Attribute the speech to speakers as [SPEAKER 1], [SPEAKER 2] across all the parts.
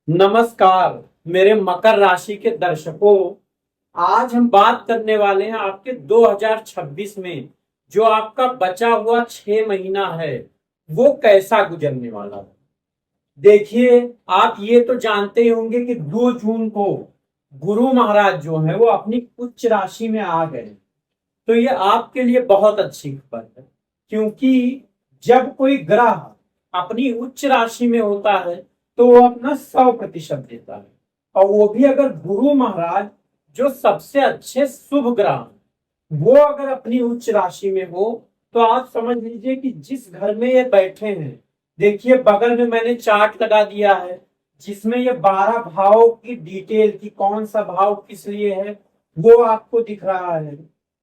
[SPEAKER 1] नमस्कार मेरे मकर राशि के दर्शकों। आज हम बात करने वाले हैं आपके 2026 में जो आपका बचा हुआ 6 महीना है वो कैसा गुजरने वाला है। देखिए, आप ये तो जानते ही होंगे कि 2 जून को गुरु महाराज जो है वो अपनी उच्च राशि में आ गए। तो ये आपके लिए बहुत अच्छी खबर है, क्योंकि जब कोई ग्रह अपनी उच्च राशि में होता है तो वो अपना 100% देता है। और वो भी अगर गुरु महाराज जो सबसे अच्छे शुभ ग्रह वो अगर अपनी उच्च राशि में हो तो आप समझ लीजिए कि जिस घर में ये बैठे हैं, देखिए बगल में मैंने चार्ट लगा दिया है जिसमें ये 12 भाव की डिटेल की कौन सा भाव किस लिए है वो आपको दिख रहा है।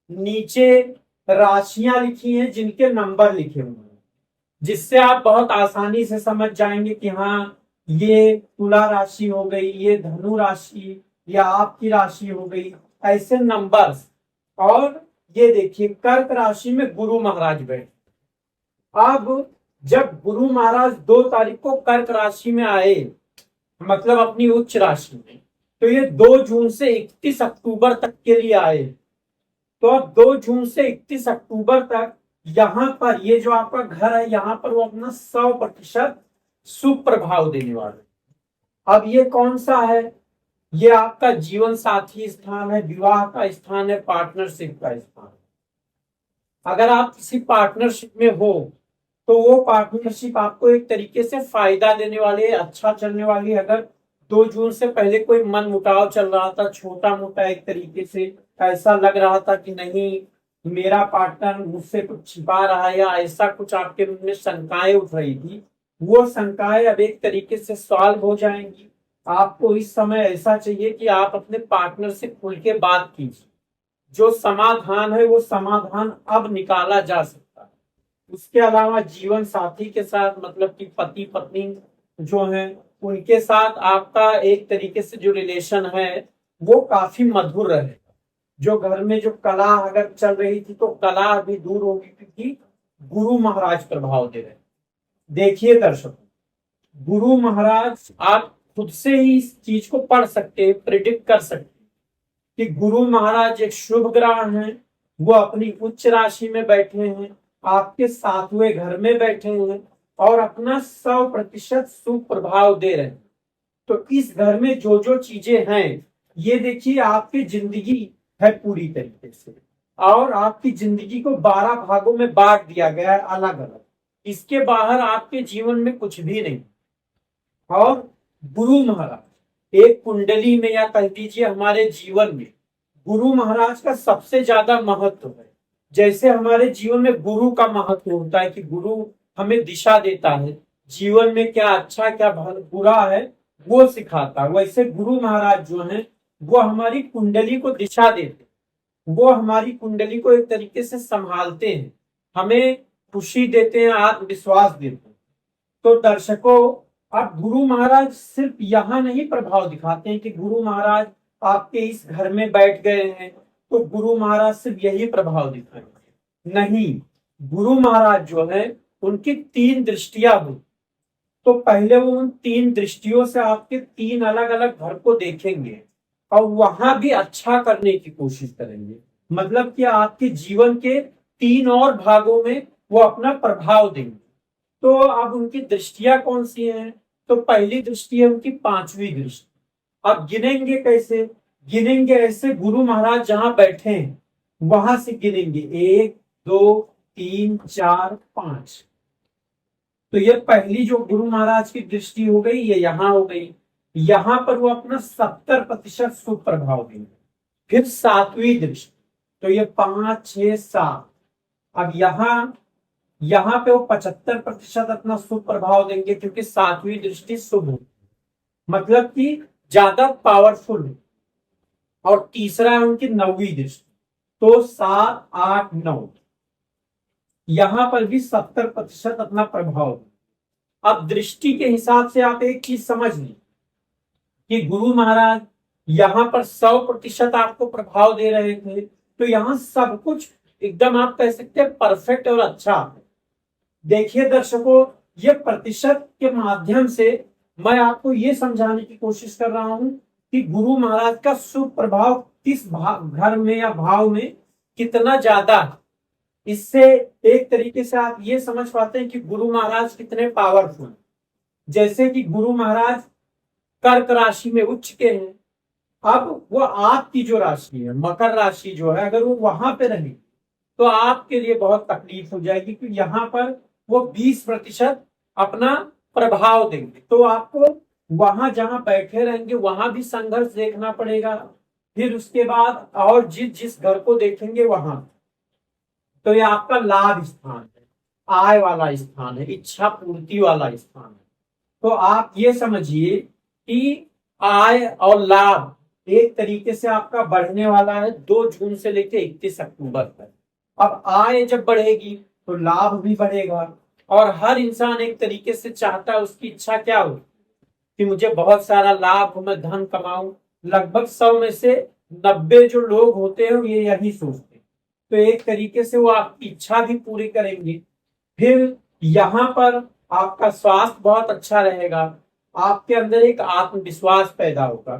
[SPEAKER 1] नीचे राशियां लिखी हैं जिनके नंबर लिखे हुए हैं, जिससे आप बहुत आसानी से समझ जाएंगे कि हाँ, ये तुला राशि हो गई, ये धनु राशि या आपकी राशि हो गई, ऐसे नंबर्स। और ये देखिए कर्क राशि में गुरु महाराज बैठे। अब जब गुरु महाराज 2 तारीख को कर्क राशि में आए, मतलब अपनी उच्च राशि में, तो ये 2 जून से 31 अक्टूबर तक के लिए आए। तो अब 2 जून से 31 अक्टूबर तक यहाँ पर ये जो आपका घर है यहाँ पर वो अपना 100% शुभ प्रभाव देने वाले। अब ये कौन सा है? ये आपका जीवन साथी स्थान है, विवाह का स्थान है, पार्टनरशिप का स्थान। अगर आप किसी पार्टनरशिप में हो तो वो पार्टनरशिप आपको एक तरीके से फायदा देने वाली है, अच्छा चलने वाली है। अगर 2 जून से पहले कोई मन मुटाव चल रहा था, छोटा मोटा, एक तरीके से ऐसा लग रहा था कि नहीं मेरा पार्टनर मुझसे कुछ छिपा रहा है या ऐसा कुछ आपके मन में शंकाएं उठ रही थी, वो शंकाएं अब एक तरीके से सॉल्व हो जाएंगी। आपको इस समय ऐसा चाहिए कि आप अपने पार्टनर से खुल के बात कीजिए। जो समाधान है वो समाधान अब निकाला जा सकता है। उसके अलावा जीवन साथी के साथ, मतलब कि पति पत्नी जो है उनके साथ आपका एक तरीके से जो रिलेशन है वो काफी मधुर रहेगा। जो घर में जो कला अगर चल रही थी तो कला अभी दूर होगी, क्योंकि गुरु महाराज प्रभाव दे रहे हैं। देखिए दर्शकों, गुरु महाराज आप खुद से ही इस चीज को पढ़ सकते हैं, प्रिडिक्ट कर सकते हैं कि गुरु महाराज एक शुभ ग्रह हैं, वो अपनी उच्च राशि में बैठे हैं, आपके 7वें घर में बैठे हैं और अपना 100% शुभ प्रभाव दे रहे हैं। तो इस घर में जो जो चीजें हैं ये देखिए आपकी जिंदगी है पूरी तरीके से, और आपकी जिंदगी को 12 भागों में बांट दिया गया है अलग अलग। इसके बाहर आपके जीवन में कुछ भी नहीं। और गुरु महाराज एक कुंडली में या कह दीजिए हमारे जीवन में गुरु महाराज का सबसे ज्यादा महत्व है। जैसे हमारे जीवन में गुरु का महत्व होता है कि गुरु हमें दिशा देता है, जीवन में क्या अच्छा क्या बुरा है वो सिखाता है, वैसे गुरु महाराज जो है वो हमारी कुंडली को दिशा देते हैं। वो हमारी कुंडली को एक तरीके से संभालते हैं, हमें खुशी देते हैं, आत्मविश्वास देते हैं। तो दर्शकों, अब गुरु महाराज सिर्फ यहाँ नहीं प्रभाव दिखाते हैं कि गुरु महाराज आपके इस घर में बैठ गए हैं तो गुरु महाराज सिर्फ यही प्रभाव दिखाएंगे, नहीं। गुरु महाराज जो है उनकी 3 दृष्टियां हुई, तो पहले वो उन 3 दृष्टियों से आपके 3 अलग अलग घर को देखेंगे और वहां भी अच्छा करने की कोशिश करेंगे। मतलब कि आपके जीवन के 3 और भागों में वो अपना प्रभाव देंगे। तो अब उनकी दृष्टियां कौन सी हैं? तो पहली दृष्टि है उनकी 5वीं दृष्टि। अब गिनेंगे कैसे? गिनेंगे ऐसे, गुरु महाराज जहां बैठे हैं वहां से गिनेंगे 1 2 3 4 5। तो ये पहली जो गुरु महाराज की दृष्टि हो गई, ये यहां हो गई। यहां पर वो अपना 70% शुभ प्रभाव देंगे। फिर 7वीं दृष्टि, तो ये 5 6 7। अब यहाँ पे वो 75% अपना शुभ प्रभाव देंगे, क्योंकि 7वीं दृष्टि शुभ है, मतलब कि ज्यादा पावरफुल है। और तीसरा है उनकी 9वीं दृष्टि, तो 7 8 9, यहां पर भी 70% अपना प्रभाव है। अब दृष्टि के हिसाब से आप एक चीज समझ लें कि गुरु महाराज यहाँ पर 100% आपको प्रभाव दे रहे थे, तो यहाँ सब कुछ एकदम आप कह सकते हैं परफेक्ट और अच्छा है। देखिए दर्शकों, ये प्रतिशत के माध्यम से मैं आपको ये समझाने की कोशिश कर रहा हूं कि गुरु महाराज का शुभ प्रभाव किस घर में या भाव में कितना ज्यादा है। इससे एक तरीके से आप ये समझ पाते हैं कि गुरु महाराज कितने पावरफुल। जैसे कि गुरु महाराज कर्क राशि में उच्च के हैं, अब वो आपकी जो राशि है मकर राशि जो है, अगर वो वहां पे रहे तो आपके लिए बहुत तकलीफ हो जाएगी, क्योंकि यहाँ पर वो 20% अपना प्रभाव देंगे। तो आपको वहां जहां बैठे रहेंगे वहां भी संघर्ष देखना पड़ेगा। फिर उसके बाद और जिस जिस घर को देखेंगे वहां, तो ये आपका लाभ स्थान है, आय वाला स्थान है, इच्छा पूर्ति वाला स्थान है। तो आप ये समझिए कि आय और लाभ एक तरीके से आपका बढ़ने वाला है 2 जून से लेकर 31 अक्टूबर तक। अब आय जब बढ़ेगी तो लाभ भी बढ़ेगा, और हर इंसान एक तरीके से चाहता है, उसकी इच्छा क्या हो कि मुझे बहुत सारा लाभ हो, मैं धन कमाऊं। लगभग 100 में से 90 जो लोग होते हैं ये यही सोचते हैं। तो एक तरीके से वो आपकी इच्छा भी पूरी करेंगे। फिर यहाँ पर आपका स्वास्थ्य बहुत अच्छा रहेगा, आपके अंदर एक आत्मविश्वास पैदा होगा।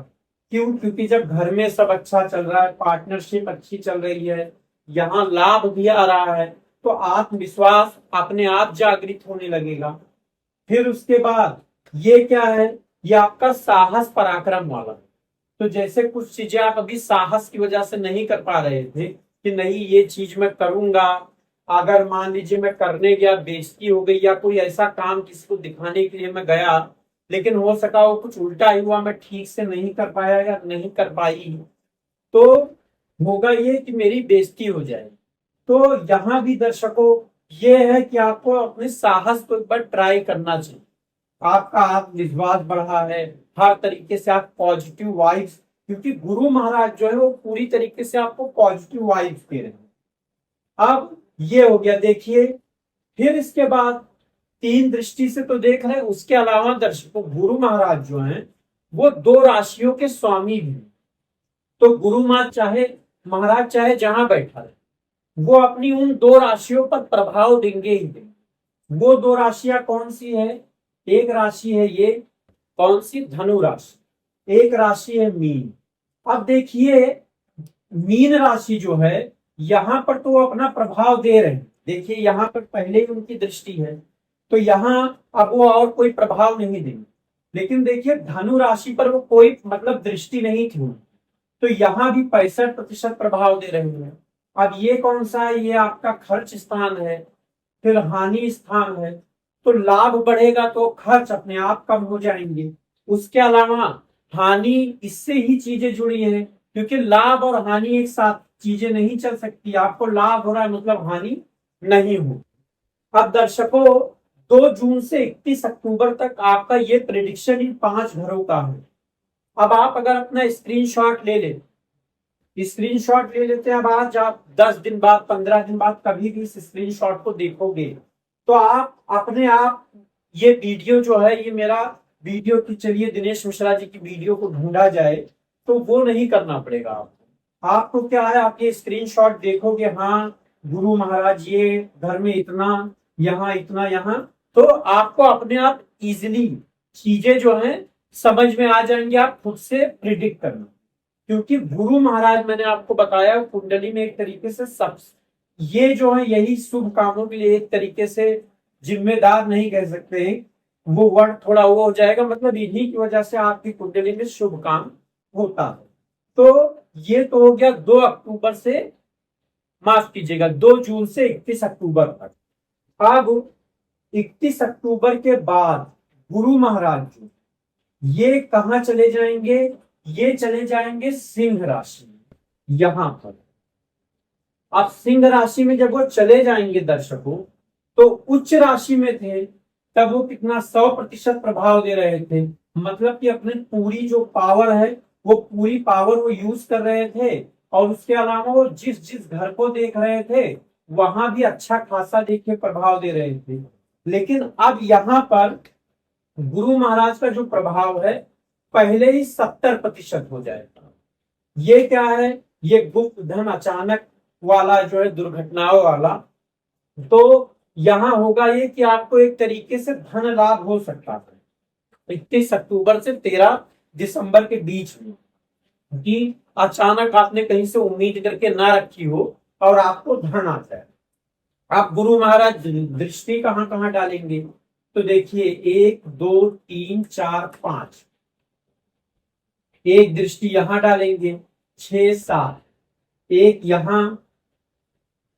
[SPEAKER 1] क्यों? क्योंकि जब घर में सब अच्छा चल रहा है, पार्टनरशिप अच्छी चल रही है, यहाँ लाभ भी आ रहा है, तो आत्मविश्वास अपने आप जागृत होने लगेगा। फिर उसके बाद ये क्या है, ये आपका साहस पराक्रम वाला। तो जैसे कुछ चीजें आप अभी साहस की वजह से नहीं कर पा रहे थे कि नहीं ये चीज मैं करूंगा, अगर मान लीजिए मैं करने गया बेइज्जती हो गई, या कोई ऐसा काम किसी को दिखाने के लिए मैं गया लेकिन हो सका वो कुछ उल्टा ही हुआ, मैं ठीक से नहीं कर पाया या नहीं कर पाई, तो होगा ये कि मेरी बेइज्जती हो जाए। तो यहाँ भी दर्शकों ये है कि आपको अपने साहस को एक बार ट्राई करना चाहिए। आपका आत्मविश्वास बढ़ा है, हर तरीके से आप पॉजिटिव वाइब्स, क्योंकि गुरु महाराज जो है वो पूरी तरीके से आपको पॉजिटिव वाइब्स दे रहे हैं। अब ये हो गया, देखिए फिर इसके बाद 3 दृष्टि से तो देख रहे हैं, उसके अलावा दर्शकों गुरु महाराज जो हैं वो 2 राशियों के स्वामी भी हैं। तो गुरु महाराज चाहे जहां बैठा रहे वो अपनी उन 2 राशियों पर प्रभाव देंगे ही देंगे। वो 2 राशियां कौन सी है? एक राशि है ये कौन सी, धनु राशि, एक राशि है मीन। अब देखिए मीन राशि जो है यहां पर तो वो अपना प्रभाव दे रहे हैं, देखिए यहां पर पहले ही उनकी दृष्टि है, तो यहां अब वो और कोई प्रभाव नहीं देंगे। लेकिन देखिए धनु राशि पर वो कोई मतलब दृष्टि नहीं थी, तो यहां भी 65% प्रभाव दे रहे हैं। अब ये कौन सा है? ये आपका खर्च स्थान है, फिर हानि स्थान है। तो लाभ बढ़ेगा तो खर्च अपने आप कम हो जाएंगे। उसके अलावा हानि, इससे ही चीजें जुड़ी हैं, क्योंकि लाभ और हानि एक साथ चीजें नहीं चल सकती। आपको लाभ हो रहा है मतलब हानि नहीं हो। अब दर्शकों 2 जून से 31 अक्टूबर तक आपका ये प्रेडिक्शन इन 5 घरों का है। अब आप अगर अपना स्क्रीनशॉट ले लें, स्क्रीनशॉट ले लेते हैं, अब आज आप 10 दिन बाद 15 दिन बाद कभी भी इस स्क्रीनशॉट को देखोगे तो आप अपने आप, ये वीडियो जो है ये मेरा वीडियो की, चलिए दिनेश मिश्रा जी की वीडियो को ढूंढा जाए तो वो नहीं करना पड़ेगा आपको। आपको क्या है, आप ये स्क्रीनशॉट देखोगे, हाँ गुरु महाराज ये घर में इतना, यहाँ इतना, यहाँ, तो आपको अपने आप इजिली चीजें जो है समझ में आ जाएंगे, आप खुद से प्रिडिक्ट करना। क्योंकि गुरु महाराज मैंने आपको बताया कुंडली में एक तरीके से सब, ये जो है यही शुभ कामों के लिए एक तरीके से जिम्मेदार नहीं कह सकते, वो वर्ड थोड़ा वो हो जाएगा, मतलब इन्हीं की वजह से आपकी कुंडली में शुभ काम होता है। तो ये तो हो गया 2 अक्टूबर से, माफ कीजिएगा 2 जून से 31 अक्टूबर तक। अब 31 अक्टूबर के बाद गुरु महाराज जी ये कहाँ चले जाएंगे? ये चले जाएंगे सिंह राशि में। यहां पर अब सिंह राशि में जब वो चले जाएंगे दर्शकों, तो उच्च राशि में थे तब वो कितना 100% प्रभाव दे रहे थे, मतलब कि अपने पूरी जो पावर है वो पूरी पावर वो यूज कर रहे थे। और उसके अलावा वो जिस जिस घर को देख रहे थे वहां भी अच्छा खासा देखिए प्रभाव दे रहे थे। लेकिन अब यहाँ पर गुरु महाराज का जो प्रभाव है पहले ही 70% हो जाएगा। ये क्या है? ये गुप्त धन अचानक वाला जो है, दुर्घटनाओं वाला। तो यहां होगा ये कि आपको एक तरीके से धन लाभ हो सकता है। 31 अक्टूबर से 13 दिसंबर के बीच में, कि अचानक आपने कहीं से उम्मीद करके ना रखी हो और आपको धन आ जाए। आप गुरु महाराज दृष्टि कहाँ कहाँ डालेंगे, तो देखिए 1 2 3 4 5, एक दृष्टि यहां डालेंगे, 6 7, एक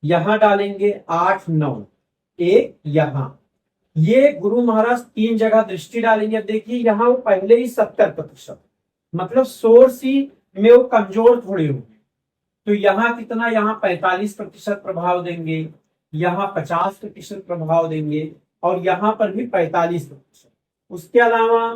[SPEAKER 1] यहां डालेंगे, 8 9, एक यहां। ये गुरु महाराज 3 जगह दृष्टि डालेंगे। अब देखिए यहाँ वो पहले ही 70%, मतलब सोर्स ही में वो कमजोर थोड़े होंगे, तो यहाँ कितना, यहाँ 45% प्रभाव देंगे, यहाँ 50% प्रभाव देंगे, और यहाँ पर भी 45%। उसके अलावा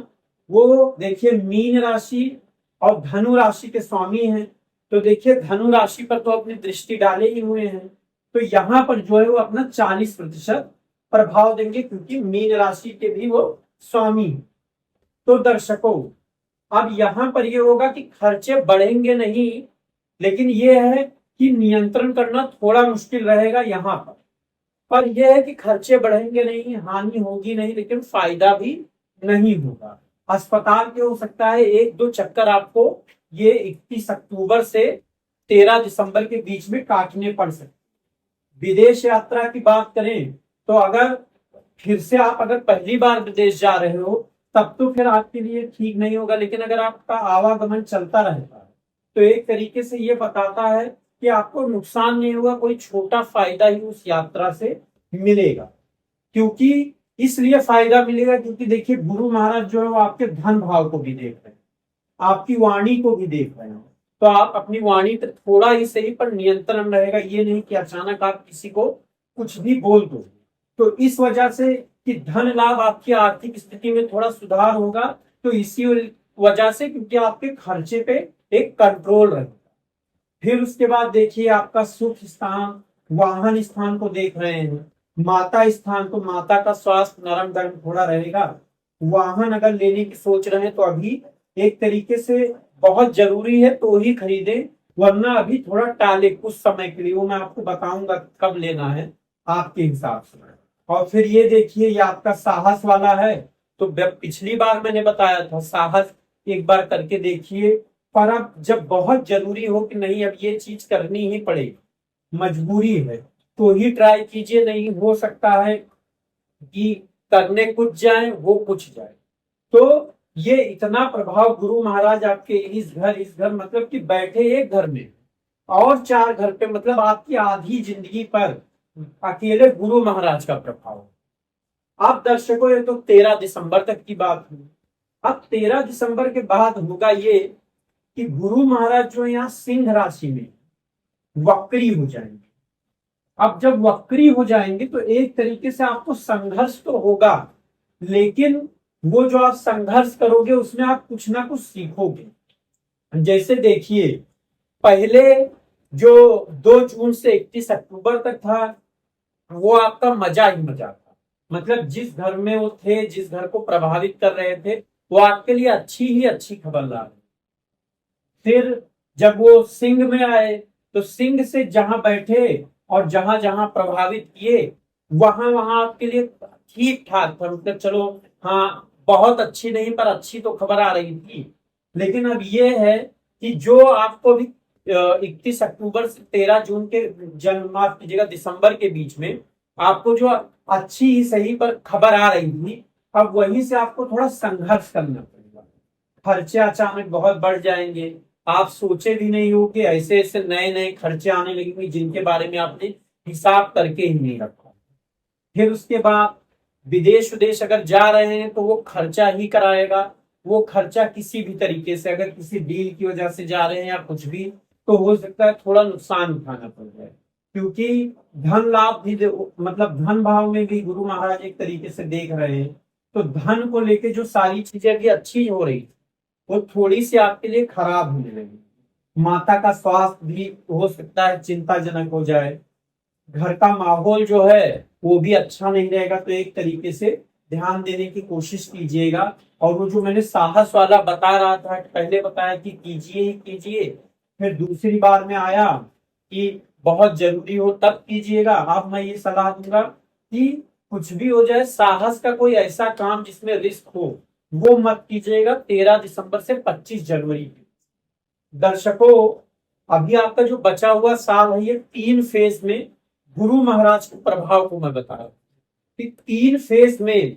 [SPEAKER 1] वो देखिए मीन राशि और धनु राशि के स्वामी हैं, तो देखिए धनु राशि पर तो अपनी दृष्टि डाले ही हुए हैं, तो यहाँ पर जो है वो अपना 40% प्रभाव देंगे, क्योंकि मीन राशि के भी वो स्वामी। तो दर्शकों, अब यहां पर ये होगा कि खर्चे बढ़ेंगे नहीं, लेकिन ये है कि नियंत्रण करना थोड़ा मुश्किल रहेगा यहाँ पर यह है कि खर्चे बढ़ेंगे नहीं, हानि होगी नहीं, लेकिन फायदा भी नहीं होगा। अस्पताल के हो सकता है 1 2 चक्कर आपको ये 31 अक्टूबर से 13 दिसंबर के बीच में काटने पड़ सकते। विदेश यात्रा की बात करें तो अगर फिर से आप अगर पहली बार विदेश जा रहे हो तब तो फिर आपके लिए ठीक नहीं होगा, लेकिन अगर आपका आवागमन चलता रहता है तो एक तरीके से ये बताता है कि आपको नुकसान नहीं होगा, कोई छोटा फायदा ही उस यात्रा से मिलेगा। क्योंकि इसलिए फायदा मिलेगा क्योंकि देखिए गुरु महाराज जो है वो आपके धन भाव को भी देख रहे हैं, आपकी वाणी को भी देख रहे हैं, तो आप अपनी वाणी पर थोड़ा ही सही पर नियंत्रण रहेगा, ये नहीं कि अचानक आप किसी को कुछ भी बोल दो। तो इस वजह से कि धन लाभ, आपकी आर्थिक स्थिति में थोड़ा सुधार होगा, तो इसी वजह से क्योंकि आपके खर्चे पे एक कंट्रोल रहेगा। फिर उसके बाद देखिए आपका सुख स्थान, वाहन स्थान को देख रहे हैं, माता स्थान, तो माता का स्वास्थ्य नरम गरम थोड़ा रहेगा। वाहन अगर लेने की सोच रहे हैं तो अभी एक तरीके से बहुत जरूरी है तो ही खरीदे, वरना अभी थोड़ा टाले कुछ समय के लिए, वो मैं आपको बताऊंगा कब लेना है आपके हिसाब से। और फिर ये देखिए ये आपका साहस वाला है, तो पिछली बार मैंने बताया था साहस एक बार करके देखिए, पर अब जब बहुत जरूरी हो कि नहीं अब ये चीज करनी ही पड़ेगी, मजबूरी है, तो ही ट्राई कीजिए। नहीं हो सकता है कि करने कुछ जाए वो कुछ जाए। तो ये इतना प्रभाव गुरु महाराज आपके इस घर मतलब कि बैठे एक घर में और 4 घर पे, मतलब आपकी आधी जिंदगी पर अकेले गुरु महाराज का प्रभाव। अब दर्शकों ये तो 13 दिसंबर तक की बात हुई। अब 13 दिसंबर के बाद होगा ये कि गुरु महाराज जो यहाँ सिंह राशि में वक्री हो जाएंगे। अब जब वक्री हो जाएंगे तो एक तरीके से आपको संघर्ष तो होगा, लेकिन वो जो आप संघर्ष करोगे उसमें आप कुछ ना कुछ सीखोगे। जैसे देखिए पहले जो 2 जून से 31 अक्टूबर तक था वो आपका मजा ही मजा था, मतलब जिस घर में वो थे, जिस घर को प्रभावित कर रहे थे, वो आपके लिए अच्छी ही अच्छी खबर ला रहे। फिर जब वो सिंह में आए तो सिंह से जहां बैठे और जहां जहां प्रभावित किए वहां वहां आपके लिए ठीक ठाक था, मतलब चलो हाँ बहुत अच्छी नहीं पर अच्छी तो खबर आ रही थी। लेकिन अब ये है कि जो आपको भी 31 अक्टूबर से 13 जून के माफ कीजिएगा दिसंबर के बीच में आपको जो अच्छी ही सही पर खबर आ रही थी, अब वहीं से आपको थोड़ा संघर्ष करना पड़ेगा। खर्चे अचानक बहुत बढ़ जाएंगे, आप सोचे भी नहीं हो कि ऐसे ऐसे नए नए खर्चे आने लगेंगे जिनके बारे में आपने हिसाब करके ही नहीं रखा। फिर उसके बाद विदेश विदेश अगर जा रहे हैं तो वो खर्चा ही कराएगा, वो खर्चा किसी भी तरीके से, अगर किसी डील की वजह से जा रहे हैं या कुछ भी, तो हो सकता है थोड़ा नुकसान उठाना पड़ जाए, क्योंकि धन लाभ भी मतलब धन भाव में भी गुरु महाराज एक तरीके से देख रहे हैं, तो धन को लेके जो सारी चीजें भी अच्छी हो रही वो थोड़ी सी आपके लिए खराब होने लगी। माता का स्वास्थ्य भी हो सकता है चिंताजनक हो जाए, घर का माहौल जो है वो भी अच्छा नहीं रहेगा, तो एक तरीके से ध्यान देने की कोशिश कीजिएगा। और वो जो मैंने साहस वाला बता रहा था पहले बताया कि कीजिए ही कीजिए, फिर दूसरी बार में आया कि बहुत जरूरी हो तब कीजिएगा। अब मैं ये सलाह दूंगा कि कुछ भी हो जाए साहस का कोई ऐसा काम जिसमें रिस्क हो वो मत कीजिएगा 13 दिसंबर से 25 जनवरी की। दर्शकों, अभी आपका जो बचा हुआ साल है ये 3 फेज में गुरु महाराज के प्रभाव को मैं बता रहा हूं। 3 फेज में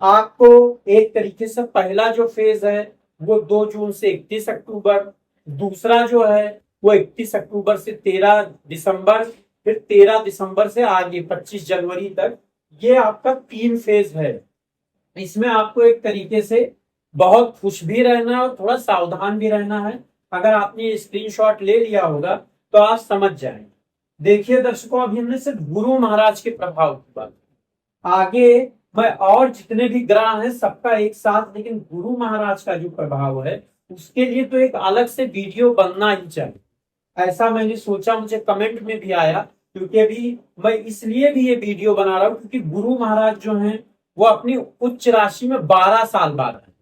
[SPEAKER 1] आपको एक तरीके से पहला जो फेज है वो 2 जून से 31 अक्टूबर, दूसरा जो है वो 31 अक्टूबर से 13 दिसंबर, फिर 13 दिसंबर से आगे 25 जनवरी तक, ये आपका 3 फेज है। इसमें आपको एक तरीके से बहुत खुश भी रहना है और थोड़ा सावधान भी रहना है। अगर आपने स्क्रीनशॉट ले लिया होगा तो आप समझ जाएंगे। देखिए दर्शकों, अभी हमने सिर्फ गुरु महाराज के प्रभाव की बात, आगे मैं और जितने भी ग्रह हैं सबका एक साथ, लेकिन गुरु महाराज का जो प्रभाव है उसके लिए तो एक अलग से वीडियो बनना ही चाहिए, ऐसा मैंने सोचा। मुझे कमेंट में भी आया, क्योंकि अभी मैं इसलिए भी ये वीडियो बना रहा हूं क्योंकि गुरु महाराज जो हैं वो अपनी उच्च राशि में 12 साल बाद है,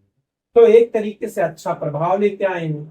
[SPEAKER 1] तो एक तरीके से अच्छा प्रभाव लेके आए हैं।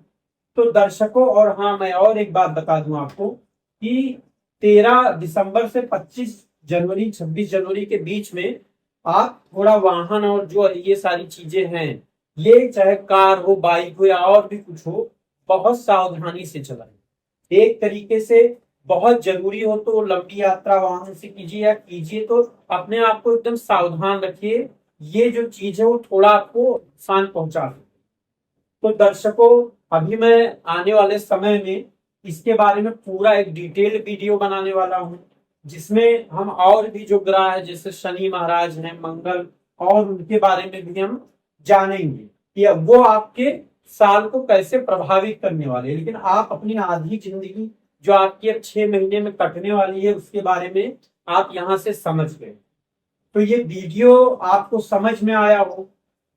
[SPEAKER 1] तो दर्शकों, और हाँ, मैं और एक बात बता दूं आपको कि 13 दिसंबर से 25 जनवरी 26 जनवरी के बीच में आप थोड़ा वाहन और जो ये सारी चीजें हैं, ये चाहे कार हो, बाइक हो या और भी कुछ हो, बहुत सावधानी से चलाएं। एक तरीके से बहुत जरूरी हो तो लंबी यात्रा वाहन से कीजिए, या कीजिए तो अपने आप को एकदम सावधान रखिए। ये जो चीज है वो थोड़ा आपको नुकसान पहुंचा सकती है। तो दर्शकों, अभी मैं आने वाले समय में इसके बारे में पूरा एक डिटेल वीडियो बनाने वाला हूँ, जिसमें हम और भी जो ग्रह है जैसे शनि महाराज हैं, मंगल, और उनके बारे में भी हम जानेंगे कि वो आपके साल को कैसे प्रभावित करने वाले हैं। लेकिन आप अपनी आधी जिंदगी जो आपकी अब 6 महीने में कटने वाली है उसके बारे में आप यहां से समझ गए। तो ये वीडियो आपको समझ में आया हो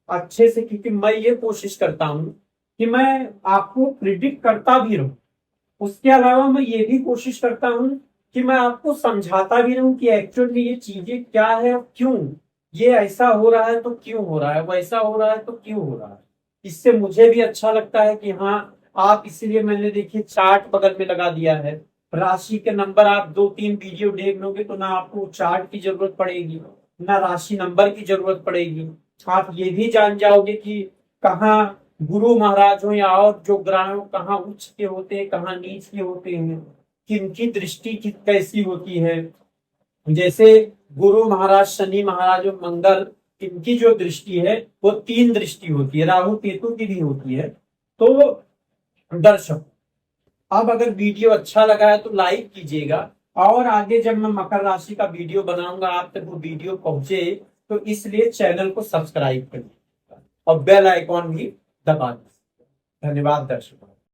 [SPEAKER 1] अच्छे से, क्योंकि मैं ये कोशिश करता हूं कि मैं आपको प्रिडिक्ट करता भी रहूं, उसके अलावा मैं ये भी कोशिश करता हूं कि मैं आपको समझाता भी रहूं कि एक्चुअल में ये चीजें क्या है और क्यों ये ऐसा हो रहा है, तो क्यों हो रहा है, वैसा हो रहा है तो क्यों हो रहा है। इससे मुझे भी अच्छा लगता है कि हाँ, आप, इसीलिए मैंने देखिए चार्ट बगल में लगा दिया है। राशि के नंबर आप 2-3 वीडियो देख लोगे तो ना आपको चार्ट की जरूरत पड़ेगी, ना राशि नंबर की जरूरत पड़ेगी। आप ये भी जान जाओगे कि कहाँ गुरु महाराज हो या और जो ग्रह हो कहाँ उच्च के होते हैं, कहाँ नीच के होते हैं, किनकी दृष्टि की कैसी होती है। जैसे गुरु महाराज, शनि महाराज और मंगल, इनकी जो दृष्टि है वो 3 दृष्टि होती है, राहु केतु की भी होती है। तो दर्शक, अब अगर वीडियो अच्छा लगा है तो लाइक कीजिएगा, और आगे जब मैं मकर राशि का वीडियो बनाऊंगा आप तक वो वीडियो पहुंचे, तो इसलिए चैनल को सब्सक्राइब करिए और बेल आइकॉन भी दबा दीजिए। धन्यवाद दर्शकों।